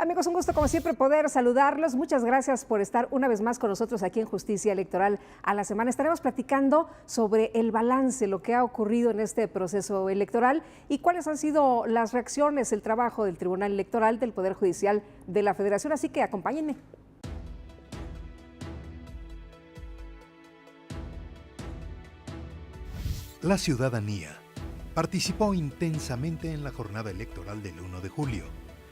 Amigos, un gusto como siempre poder saludarlos. Muchas gracias por estar una vez más con nosotros aquí en Justicia Electoral a la Semana. Estaremos platicando sobre el balance, lo que ha ocurrido en este proceso electoral y cuáles han sido las reacciones, el trabajo del Tribunal Electoral, del Poder Judicial de la Federación. Así que acompáñenme. La ciudadanía participó intensamente en la jornada electoral del 1 de julio.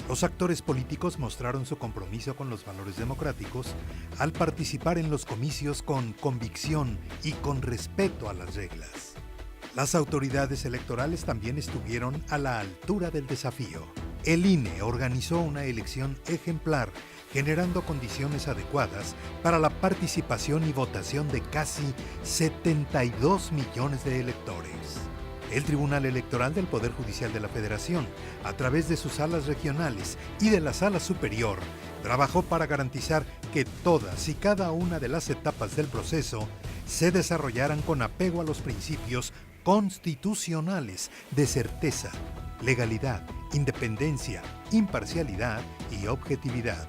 Los actores políticos mostraron su compromiso con los valores democráticos al participar en los comicios con convicción y con respeto a las reglas. Las autoridades electorales también estuvieron a la altura del desafío. El INE organizó una elección ejemplar, generando condiciones adecuadas para la participación y votación de casi 72 millones de electores. El Tribunal Electoral del Poder Judicial de la Federación, a través de sus salas regionales y de la Sala Superior, trabajó para garantizar que todas y cada una de las etapas del proceso se desarrollaran con apego a los principios constitucionales de certeza, legalidad, independencia, imparcialidad y objetividad.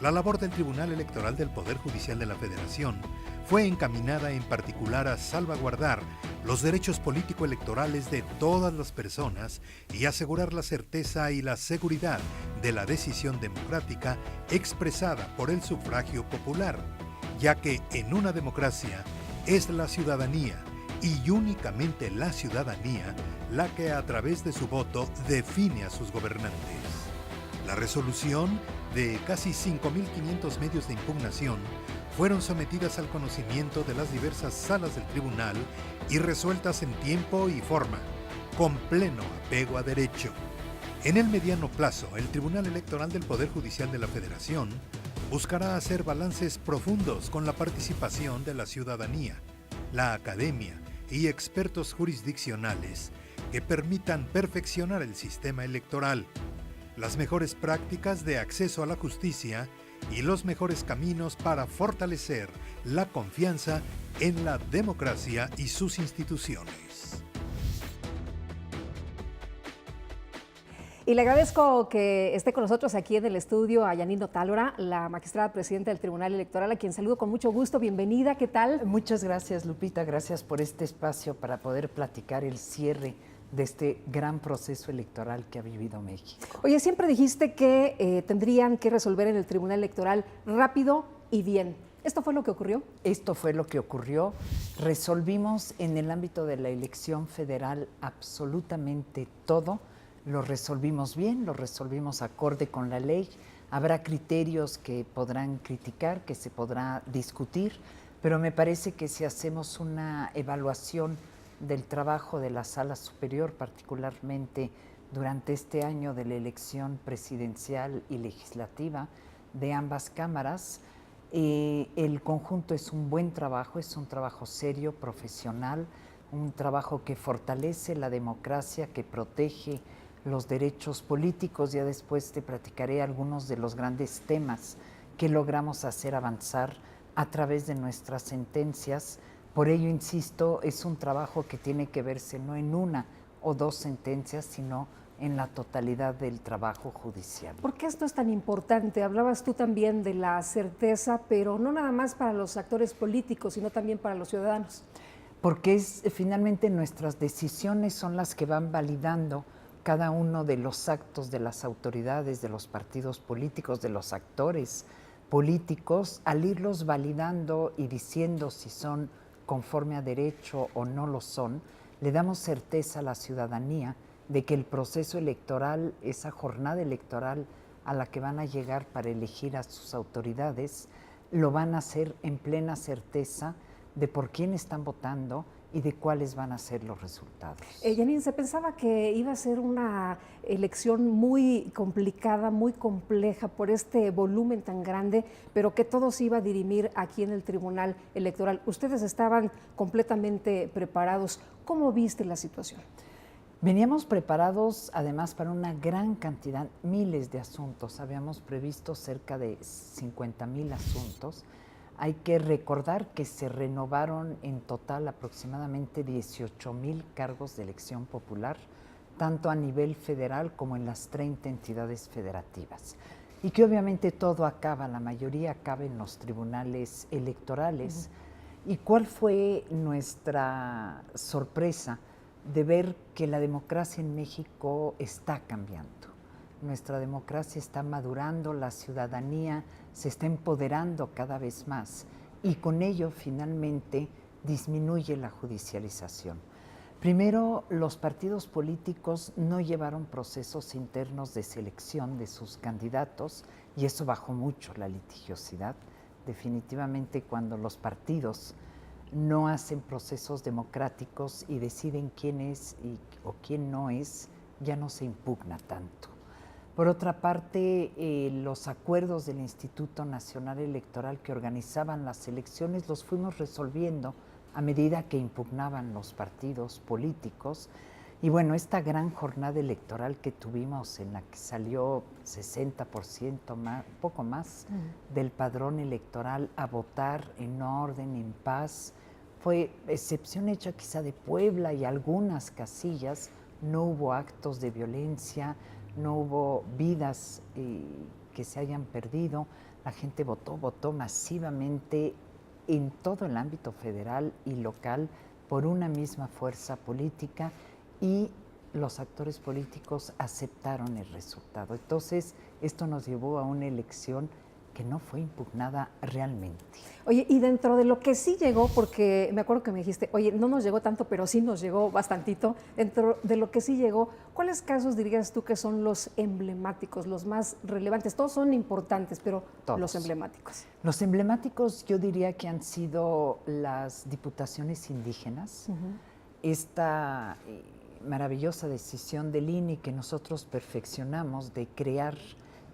La labor del Tribunal Electoral del Poder Judicial de la Federación fue encaminada en particular a salvaguardar los derechos político-electorales de todas las personas y asegurar la certeza y la seguridad de la decisión democrática expresada por el sufragio popular, ya que en una democracia es la ciudadanía y únicamente la ciudadanía la que a través de su voto define a sus gobernantes. La resolución de casi 5.500 medios de impugnación fueron sometidas al conocimiento de las diversas salas del tribunal y resueltas en tiempo y forma, con pleno apego a derecho. En el mediano plazo, el Tribunal Electoral del Poder Judicial de la Federación buscará hacer balances profundos con la participación de la ciudadanía, la academia y expertos jurisdiccionales que permitan perfeccionar el sistema electoral, las mejores prácticas de acceso a la justicia y los mejores caminos para fortalecer la confianza en la democracia y sus instituciones. Y le agradezco que esté con nosotros aquí en el estudio a Yanino Tálora, la magistrada presidenta del Tribunal Electoral, a quien saludo con mucho gusto. Bienvenida, ¿qué tal? Muchas gracias, Lupita. Gracias por este espacio para poder platicar el cierre de este gran proceso electoral que ha vivido México. Oye, siempre dijiste que tendrían que resolver en el Tribunal Electoral rápido y bien. ¿Esto fue lo que ocurrió? Esto fue lo que ocurrió. Resolvimos en el ámbito de la elección federal absolutamente todo. Lo resolvimos bien, lo resolvimos acorde con la ley. Habrá criterios que podrán criticar, que se podrá discutir, pero me parece que si hacemos una evaluación del trabajo de la Sala Superior, particularmente durante este año de la elección presidencial y legislativa de ambas cámaras, el conjunto es un buen trabajo, es un trabajo serio, profesional, un trabajo que fortalece la democracia, que protege los derechos políticos. Ya después te platicaré algunos de los grandes temas que logramos hacer avanzar a través de nuestras sentencias. Por ello, insisto, es un trabajo que tiene que verse no en una o dos sentencias, sino en la totalidad del trabajo judicial. ¿Por qué esto es tan importante? Hablabas tú también de la certeza, pero no nada más para los actores políticos, sino también para los ciudadanos. Porque finalmente nuestras decisiones son las que van validando cada uno de los actos de las autoridades, de los partidos políticos, de los actores políticos, al irlos validando y diciendo si son conforme a derecho o no lo son, le damos certeza a la ciudadanía de que el proceso electoral, esa jornada electoral a la que van a llegar para elegir a sus autoridades, lo van a hacer en plena certeza de por quién están votando y de cuáles van a ser los resultados. Janine, se pensaba que iba a ser una elección muy complicada, muy compleja por este volumen tan grande, pero que todo se iba a dirimir aquí en el Tribunal Electoral. Ustedes estaban completamente preparados. ¿Cómo viste la situación? Veníamos preparados además para una gran cantidad, miles de asuntos. Habíamos previsto cerca de 50,000 asuntos. Hay que recordar que se renovaron en total aproximadamente 18,000 cargos de elección popular, tanto a nivel federal como en las 30 entidades federativas. y que obviamente todo acaba, la mayoría acaba en los tribunales electorales. ¿Y cuál fue nuestra sorpresa? De ver que la democracia en México está cambiando. Nuestra democracia está madurando, la ciudadanía se está empoderando cada vez más y con ello finalmente disminuye la judicialización. Primero, los partidos políticos no llevaron procesos internos de selección de sus candidatos y eso bajó mucho la litigiosidad. Definitivamente cuando los partidos no hacen procesos democráticos y deciden quién es o quién no es, ya no se impugna tanto. Por otra parte, los acuerdos del Instituto Nacional Electoral que organizaban las elecciones los fuimos resolviendo a medida que impugnaban los partidos políticos. Y bueno, esta gran jornada electoral que tuvimos en la que salió 60%, más, poco más, del padrón electoral a votar en orden, en paz, fue excepción hecha quizá de Puebla y algunas casillas, no hubo actos de violencia, no hubo vidas que se hayan perdido, la gente votó masivamente en todo el ámbito federal y local por una misma fuerza política y los actores políticos aceptaron el resultado. Entonces, esto nos llevó a una elección que no fue impugnada realmente. Oye, y dentro de lo que sí llegó, porque me acuerdo que me dijiste, oye, no nos llegó tanto, pero sí nos llegó bastantito, dentro de lo que sí llegó, ¿cuáles casos dirías tú que son los emblemáticos, los más relevantes? Todos son importantes, pero Todos. los emblemáticos. Los emblemáticos yo diría que han sido las diputaciones indígenas, esta maravillosa decisión del INE que nosotros perfeccionamos de crear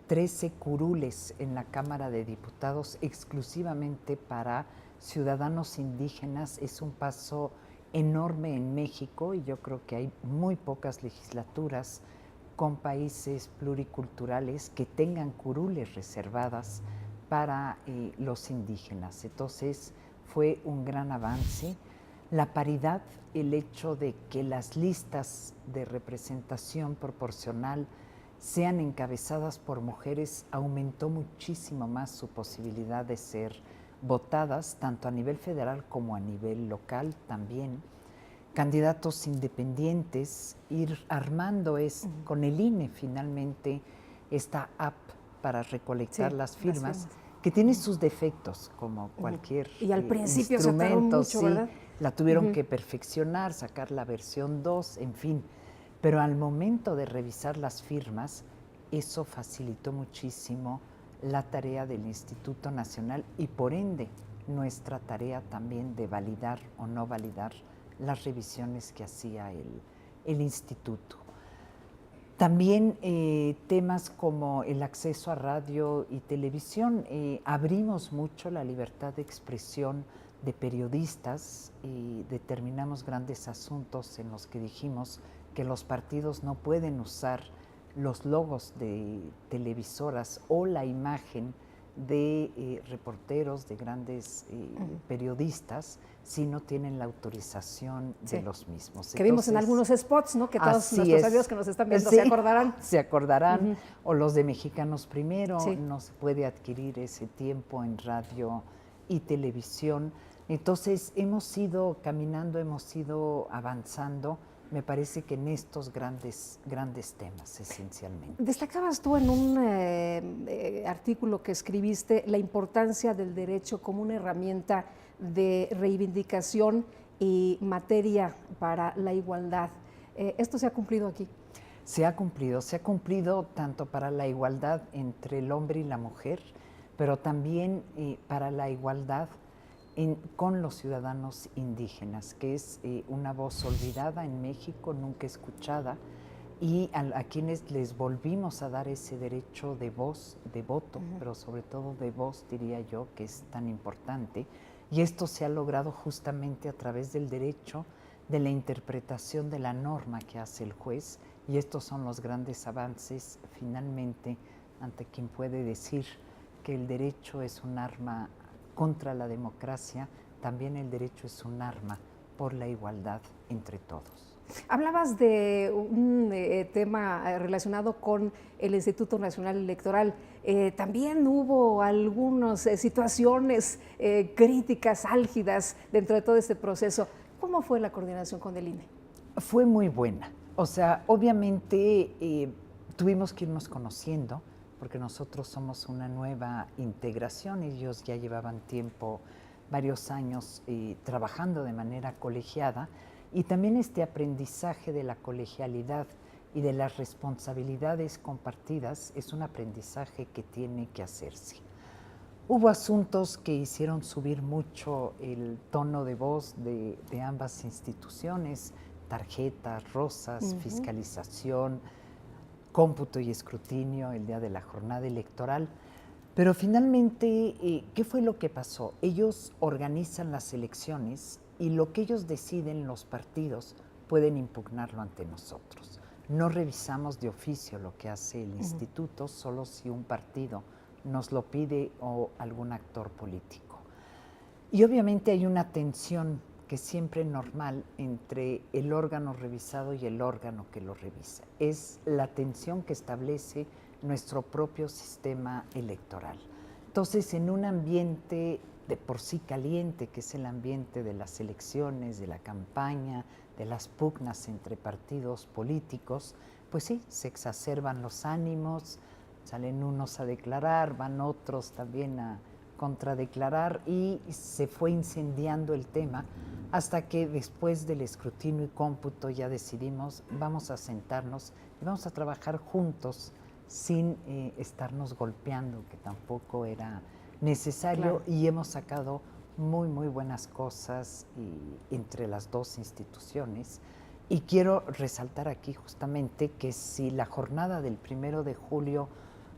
13 curules en la Cámara de Diputados exclusivamente para ciudadanos indígenas. Es un paso enorme en México y yo creo que hay muy pocas legislaturas con países pluriculturales que tengan curules reservadas para los indígenas. Entonces fue un gran avance. La paridad, el hecho de que las listas de representación proporcional sean encabezadas por mujeres, aumentó muchísimo más su posibilidad de ser votadas, tanto a nivel federal como a nivel local también. Candidatos independientes, ir armando con el INE finalmente esta app para recolectar las firmas, que tiene sus defectos como cualquier y al principio instrumento, mucho, ¿verdad? La tuvieron que perfeccionar, sacar la versión 2, en fin. Pero al momento de revisar las firmas, eso facilitó muchísimo la tarea del Instituto Nacional y por ende nuestra tarea también de validar o no validar las revisiones que hacía el instituto. También temas como el acceso a radio y televisión. Abrimos mucho la libertad de expresión de periodistas y determinamos grandes asuntos en los que dijimos que los partidos no pueden usar los logos de televisoras o la imagen de reporteros, de grandes periodistas, si no tienen la autorización de los mismos. Que vimos en algunos spots, ¿no? Que todos nuestros amigos que nos están viendo se acordarán. Se acordarán, o los de Mexicanos Primero, no se puede adquirir ese tiempo en radio y televisión. Entonces hemos ido caminando, hemos ido avanzando, me parece que en estos grandes temas esencialmente. Destacabas tú en un artículo que escribiste la importancia del derecho como una herramienta de reivindicación y materia para la igualdad. ¿Esto se ha cumplido aquí? Se ha cumplido tanto para la igualdad entre el hombre y la mujer, pero también para la igualdad con los ciudadanos indígenas, que es una voz olvidada en México, nunca escuchada, y a quienes les volvimos a dar ese derecho de voz, de voto, pero sobre todo de voz, diría yo, que es tan importante. Y esto se ha logrado justamente a través del derecho, de la interpretación de la norma que hace el juez, y estos son los grandes avances, finalmente, ante quien puede decir que el derecho es un arma contra la democracia, también el derecho es un arma por la igualdad entre todos. Hablabas de un tema relacionado con el Instituto Nacional Electoral. También hubo algunas situaciones críticas, álgidas dentro de todo este proceso. ¿Cómo fue la coordinación con el INE? Fue muy buena. O sea, obviamente tuvimos que irnos conociendo, porque nosotros somos una nueva integración. Ellos ya llevaban tiempo, varios años, trabajando de manera colegiada. Y también este aprendizaje de la colegialidad y de las responsabilidades compartidas es un aprendizaje que tiene que hacerse. Hubo asuntos que hicieron subir mucho el tono de voz de ambas instituciones, tarjetas, rosas, fiscalización, cómputo y escrutinio el día de la jornada electoral. Pero finalmente, ¿qué fue lo que pasó? Ellos organizan las elecciones y lo que ellos deciden, los partidos, pueden impugnarlo ante nosotros. No revisamos de oficio lo que hace el instituto, solo si un partido nos lo pide o algún actor político. Y obviamente hay una tensión que es siempre normal entre el órgano revisado y el órgano que lo revisa. Es la tensión que establece nuestro propio sistema electoral. Entonces, en un ambiente de por sí caliente, que es el ambiente de las elecciones, de la campaña, de las pugnas entre partidos políticos, pues sí, se exacerban los ánimos, salen unos a declarar, van otros también a contradeclarar y se fue incendiando el tema hasta que después del escrutinio y cómputo ya decidimos, vamos a sentarnos y vamos a trabajar juntos sin estarnos golpeando, que tampoco era necesario, claro. Y hemos sacado muy, muy buenas cosas entre las dos instituciones. Y quiero resaltar aquí justamente que si la jornada del 1 de julio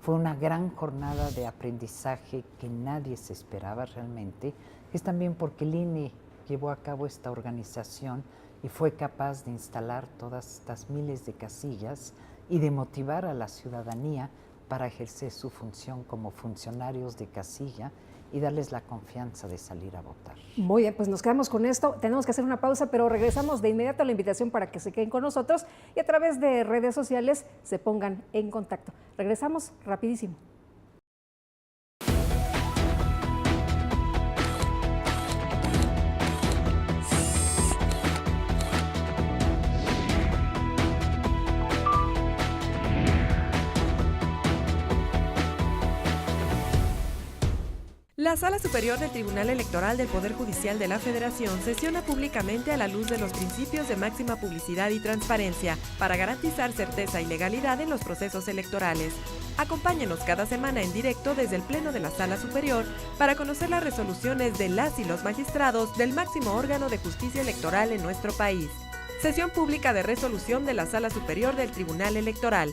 fue una gran jornada de aprendizaje que nadie se esperaba realmente, es también porque el INE llevó a cabo esta organización y fue capaz de instalar todas estas miles de casillas y de motivar a la ciudadanía para ejercer su función como funcionarios de casilla y darles la confianza de salir a votar. Muy bien, pues nos quedamos con esto. Tenemos que hacer una pausa, pero regresamos de inmediato a la invitación para que se queden con nosotros y a través de redes sociales se pongan en contacto. Regresamos rapidísimo. La Sala Superior del Tribunal Electoral del Poder Judicial de la Federación sesiona públicamente a la luz de los principios de máxima publicidad y transparencia para garantizar certeza y legalidad en los procesos electorales. Acompáñenos cada semana en directo desde el Pleno de la Sala Superior para conocer las resoluciones de las y los magistrados del máximo órgano de justicia electoral en nuestro país. Sesión pública de resolución de la Sala Superior del Tribunal Electoral.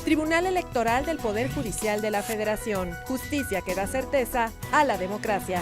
Tribunal Electoral del Poder Judicial de la Federación. Justicia que da certeza a la democracia.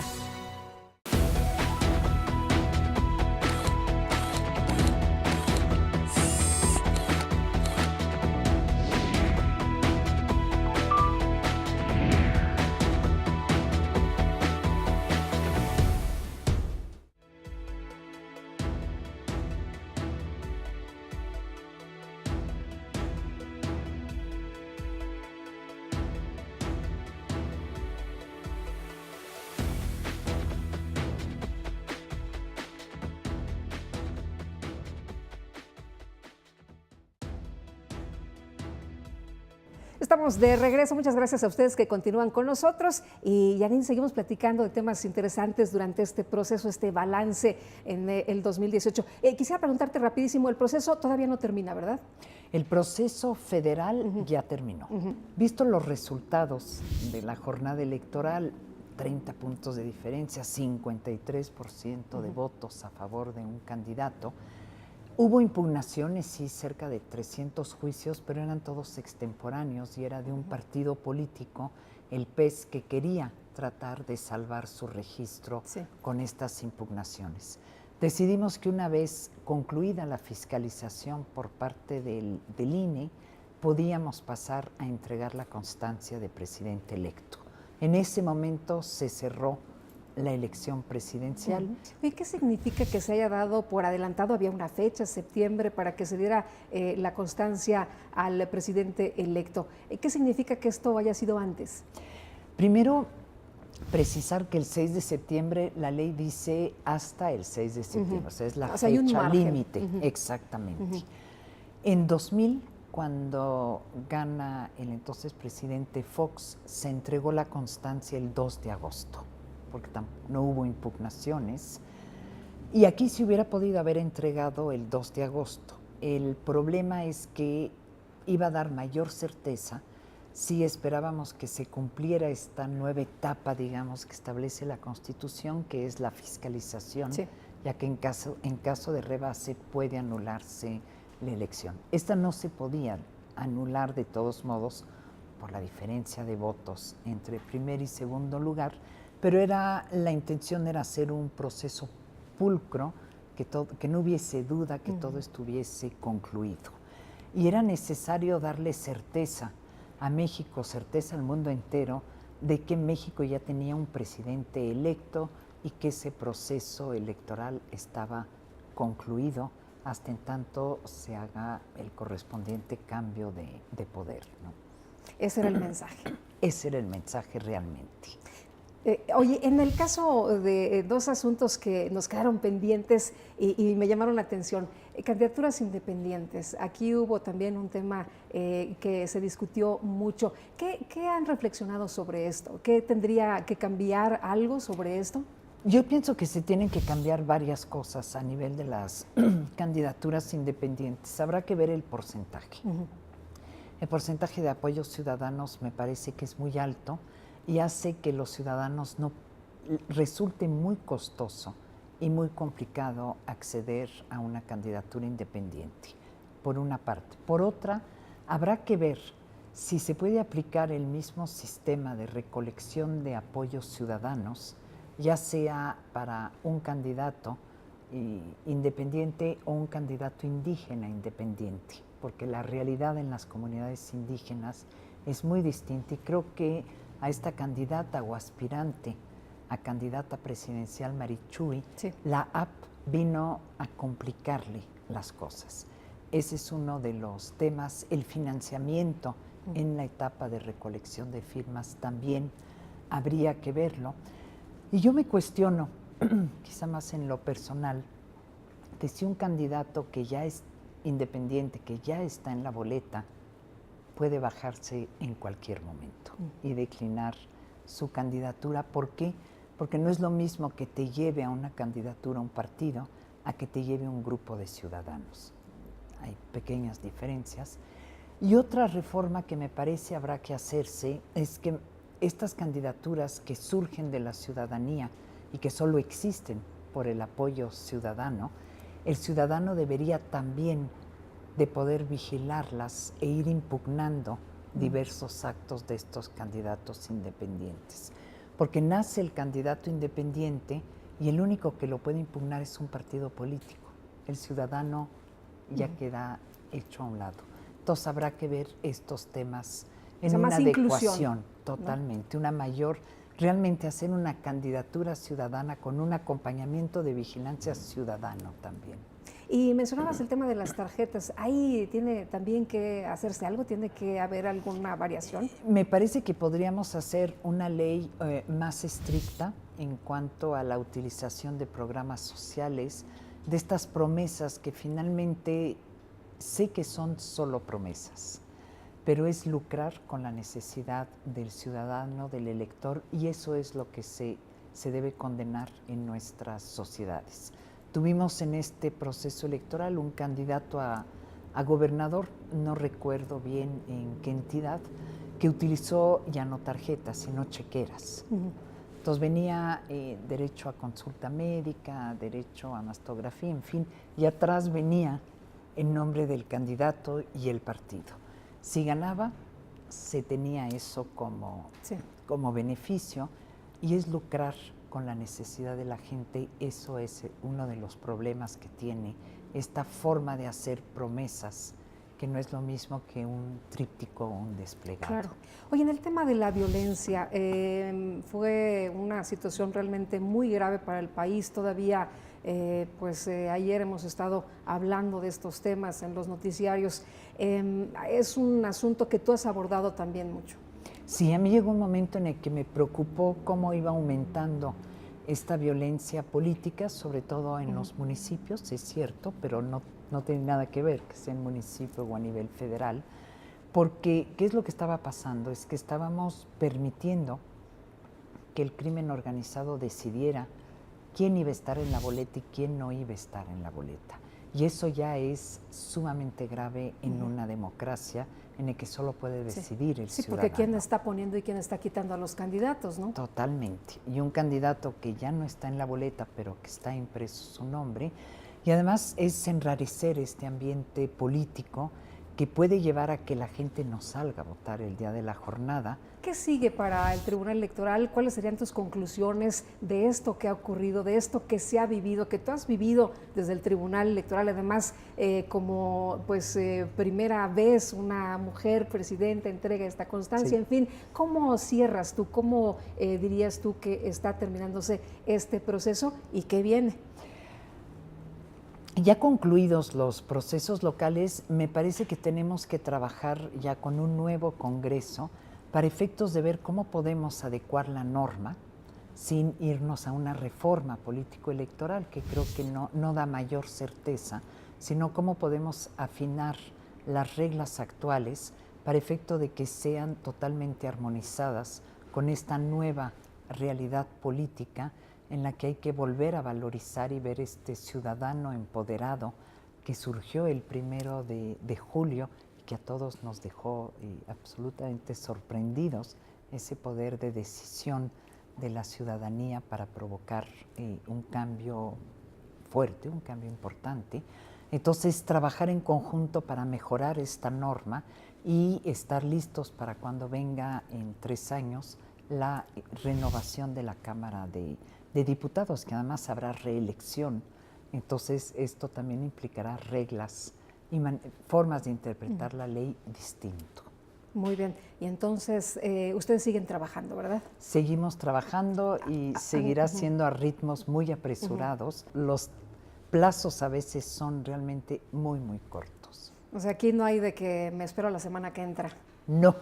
Estamos de regreso, muchas gracias a ustedes que continúan con nosotros y Janine, seguimos platicando de temas interesantes durante este proceso, este balance en el 2018. Quisiera preguntarte rapidísimo, el proceso todavía no termina, ¿verdad? El proceso federal ya terminó. Visto los resultados de la jornada electoral, 30 puntos de diferencia, 53% de votos a favor de un candidato. Hubo impugnaciones, sí, cerca de 300 juicios, pero eran todos extemporáneos y era de un partido político, el PES, que quería tratar de salvar su registro con estas impugnaciones. Decidimos que una vez concluida la fiscalización por parte del INE, podíamos pasar a entregar la constancia de presidente electo. En ese momento se cerró la elección presidencial. ¿Y qué significa que se haya dado por adelantado? Había una fecha, septiembre, para que se diera la constancia al presidente electo. ¿Qué significa que esto haya sido antes? Primero, precisar que el 6 de septiembre la ley dice hasta el 6 de septiembre, o sea, es la fecha límite, exactamente. En 2000, cuando gana el entonces presidente Fox, se entregó la constancia el 2 de agosto, porque no hubo impugnaciones, y aquí se hubiera podido haber entregado el 2 de agosto. El problema es que iba a dar mayor certeza si esperábamos que se cumpliera esta nueva etapa, digamos, que establece la Constitución, que es la fiscalización, ya que en caso de rebase puede anularse la elección. Esta no se podía anular de todos modos por la diferencia de votos entre primer y segundo lugar, pero la intención era hacer un proceso pulcro, que no hubiese duda, que todo estuviese concluido. Y era necesario darle certeza a México, certeza al mundo entero, de que México ya tenía un presidente electo y que ese proceso electoral estaba concluido hasta en tanto se haga el correspondiente cambio de poder, ¿no? Ese era el mensaje. Ese era el mensaje realmente. Oye, en el caso de dos asuntos que nos quedaron pendientes y me llamaron la atención, candidaturas independientes. Aquí hubo también un tema que se discutió mucho. ¿Qué han reflexionado sobre esto? ¿Qué tendría que cambiar algo sobre esto? Yo pienso que se tienen que cambiar varias cosas a nivel de las candidaturas independientes. Habrá que ver el porcentaje. El porcentaje de apoyos ciudadanos me parece que es muy alto y hace que los ciudadanos no resulte muy costoso y muy complicado acceder a una candidatura independiente, por una parte. Por otra, habrá que ver si se puede aplicar el mismo sistema de recolección de apoyos ciudadanos, ya sea para un candidato independiente o un candidato indígena independiente, porque la realidad en las comunidades indígenas es muy distinta y creo que a esta candidata o aspirante a candidata presidencial Marichuy, la app vino a complicarle las cosas. Ese es uno de los temas. El financiamiento en la etapa de recolección de firmas también habría que verlo. Y yo me cuestiono, quizá más en lo personal, de si un candidato que ya es independiente, que ya está en la boleta, puede bajarse en cualquier momento y declinar su candidatura. ¿Por qué? Porque no es lo mismo que te lleve a una candidatura un partido a que te lleve un grupo de ciudadanos. Hay pequeñas diferencias. Y otra reforma que me parece habrá que hacerse es que estas candidaturas que surgen de la ciudadanía y que solo existen por el apoyo ciudadano, el ciudadano debería también de poder vigilarlas e ir impugnando diversos actos de estos candidatos independientes. Porque nace el candidato independiente y el único que lo puede impugnar es un partido político. El ciudadano ya queda hecho a un lado. Entonces habrá que ver estos temas en una adecuación, totalmente, ¿no? Una mayor, realmente hacer una candidatura ciudadana con un acompañamiento de vigilancia ciudadano también. Y mencionabas el tema de las tarjetas. ¿Ahí tiene también que hacerse algo? ¿Tiene que haber alguna variación? Me parece que podríamos hacer una ley más estricta en cuanto a la utilización de programas sociales, de estas promesas que finalmente sé que son solo promesas, pero es lucrar con la necesidad del ciudadano, del elector, y eso es lo que se debe condenar en nuestras sociedades. Tuvimos en este proceso electoral un candidato a gobernador, no recuerdo bien en qué entidad, que utilizó ya no tarjetas, sino chequeras. Entonces venía derecho a consulta médica, derecho a mastografía, en fin, y atrás venía el nombre del candidato y el partido. Si ganaba, se tenía eso como beneficio, y es lucrar con la necesidad de la gente. Eso es uno de los problemas que tiene esta forma de hacer promesas que no es lo mismo que un tríptico o un desplegado. Claro. Oye, en el tema de la violencia, fue una situación realmente muy grave para el país. Todavía, ayer hemos estado hablando de estos temas en los noticiarios. Es un asunto que tú has abordado también mucho. Sí, a mí llegó un momento en el que me preocupó cómo iba aumentando esta violencia política, sobre todo en los municipios, es cierto, pero no tiene nada que ver que sea en municipio o a nivel federal, porque ¿qué es lo que estaba pasando? Es que estábamos permitiendo que el crimen organizado decidiera quién iba a estar en la boleta y quién no iba a estar en la boleta. Y eso ya es sumamente grave en una democracia en el que solo puede decidir el ciudadano. Sí, porque quién está poniendo y quién está quitando a los candidatos, ¿no? Totalmente. Y un candidato que ya no está en la boleta, pero que está impreso su nombre. Y además es enrarecer este ambiente político que puede llevar a que la gente no salga a votar el día de la jornada. ¿Qué sigue para el Tribunal Electoral? ¿Cuáles serían tus conclusiones de esto que ha ocurrido, de esto que se ha vivido, que tú has vivido desde el Tribunal Electoral, además como primera vez una mujer presidenta entrega esta constancia? Sí. En fin, ¿cómo cierras tú? ¿Cómo dirías tú que está terminándose este proceso y qué viene? Ya concluidos los procesos locales, me parece que tenemos que trabajar ya con un nuevo Congreso para efectos de ver cómo podemos adecuar la norma sin irnos a una reforma político-electoral, que creo que no da mayor certeza, sino cómo podemos afinar las reglas actuales para efecto de que sean totalmente armonizadas con esta nueva realidad política en la que hay que volver a valorizar y ver este ciudadano empoderado que surgió el 1 de julio y que a todos nos dejó absolutamente sorprendidos, ese poder de decisión de la ciudadanía para provocar un cambio fuerte, un cambio importante. Entonces, trabajar en conjunto para mejorar esta norma y estar listos para cuando venga en 3 años la renovación de la Cámara de Diputados, que además habrá reelección. Entonces, esto también implicará reglas y formas de interpretar la ley distinto. Muy bien. Y entonces, ustedes siguen trabajando, ¿verdad? Seguimos trabajando y seguirá siendo a ritmos muy apresurados. Los plazos a veces son realmente muy, muy cortos. O sea, aquí no hay de que me espero la semana que entra. No,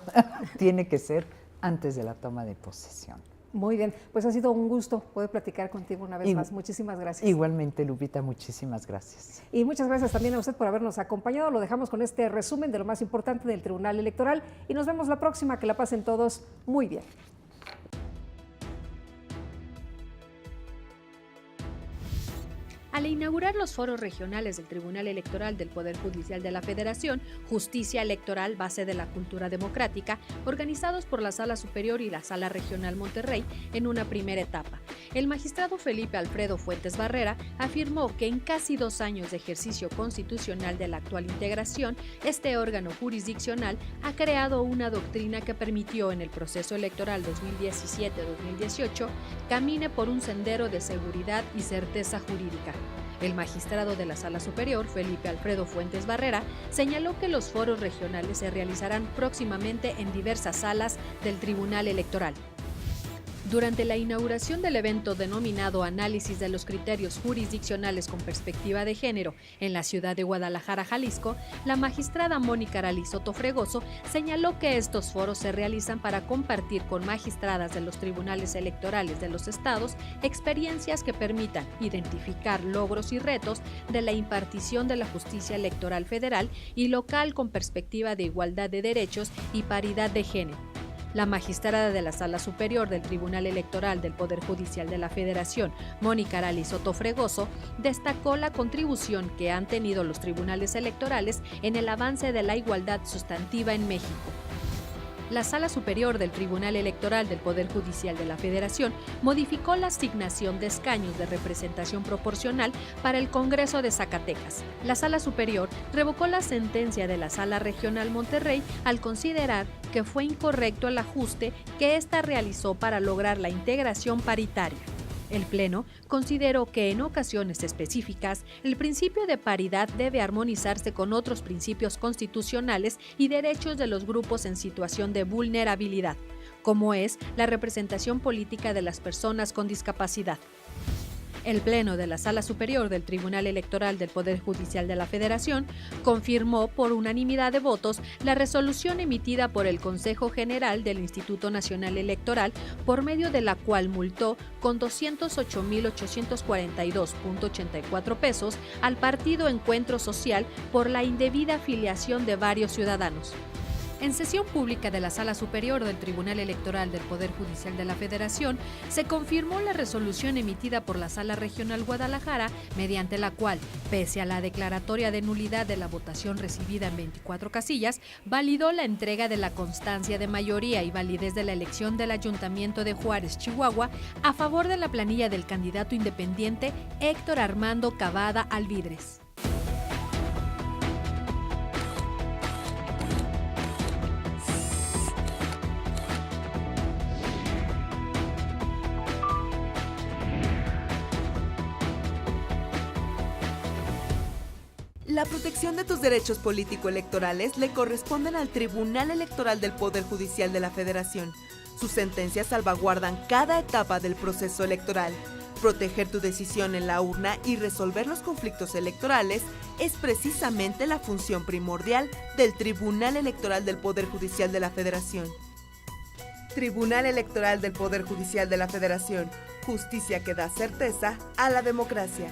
tiene que ser antes de la toma de posesión. Muy bien, pues ha sido un gusto poder platicar contigo una vez más. Muchísimas gracias. Igualmente, Lupita, muchísimas gracias. Y muchas gracias también a usted por habernos acompañado. Lo dejamos con este resumen de lo más importante del Tribunal Electoral y nos vemos la próxima. Que la pasen todos muy bien. Al inaugurar los foros regionales del Tribunal Electoral del Poder Judicial de la Federación, Justicia Electoral, Base de la Cultura Democrática, organizados por la Sala Superior y la Sala Regional Monterrey en una primera etapa, el magistrado Felipe Alfredo Fuentes Barrera afirmó que en casi 2 años de ejercicio constitucional de la actual integración, este órgano jurisdiccional ha creado una doctrina que permitió en el proceso electoral 2017-2018 camine por un sendero de seguridad y certeza jurídica. El magistrado de la Sala Superior, Felipe Alfredo Fuentes Barrera, señaló que los foros regionales se realizarán próximamente en diversas salas del Tribunal Electoral. Durante la inauguración del evento denominado Análisis de los Criterios Jurisdiccionales con Perspectiva de Género en la ciudad de Guadalajara, Jalisco, la magistrada Mónica Arali Soto Fregoso señaló que estos foros se realizan para compartir con magistradas de los tribunales electorales de los estados experiencias que permitan identificar logros y retos de la impartición de la justicia electoral federal y local con perspectiva de igualdad de derechos y paridad de género. La magistrada de la Sala Superior del Tribunal Electoral del Poder Judicial de la Federación, Mónica Arali Soto Fregoso, destacó la contribución que han tenido los tribunales electorales en el avance de la igualdad sustantiva en México. La Sala Superior del Tribunal Electoral del Poder Judicial de la Federación modificó la asignación de escaños de representación proporcional para el Congreso de Zacatecas. La Sala Superior revocó la sentencia de la Sala Regional Monterrey al considerar que fue incorrecto el ajuste que ésta realizó para lograr la integración paritaria. El Pleno consideró que en ocasiones específicas el principio de paridad debe armonizarse con otros principios constitucionales y derechos de los grupos en situación de vulnerabilidad, como es la representación política de las personas con discapacidad. El Pleno de la Sala Superior del Tribunal Electoral del Poder Judicial de la Federación confirmó por unanimidad de votos la resolución emitida por el Consejo General del Instituto Nacional Electoral, por medio de la cual multó con 208,842.84 pesos al Partido Encuentro Social por la indebida afiliación de varios ciudadanos. En sesión pública de la Sala Superior del Tribunal Electoral del Poder Judicial de la Federación, se confirmó la resolución emitida por la Sala Regional Guadalajara, mediante la cual, pese a la declaratoria de nulidad de la votación recibida en 24 casillas, validó la entrega de la constancia de mayoría y validez de la elección del Ayuntamiento de Juárez, Chihuahua, a favor de la planilla del candidato independiente Héctor Armando Cavada Alvidres. La protección de tus derechos político-electorales le corresponden al Tribunal Electoral del Poder Judicial de la Federación. Sus sentencias salvaguardan cada etapa del proceso electoral. Proteger tu decisión en la urna y resolver los conflictos electorales es precisamente la función primordial del Tribunal Electoral del Poder Judicial de la Federación. Tribunal Electoral del Poder Judicial de la Federación. Justicia que da certeza a la democracia.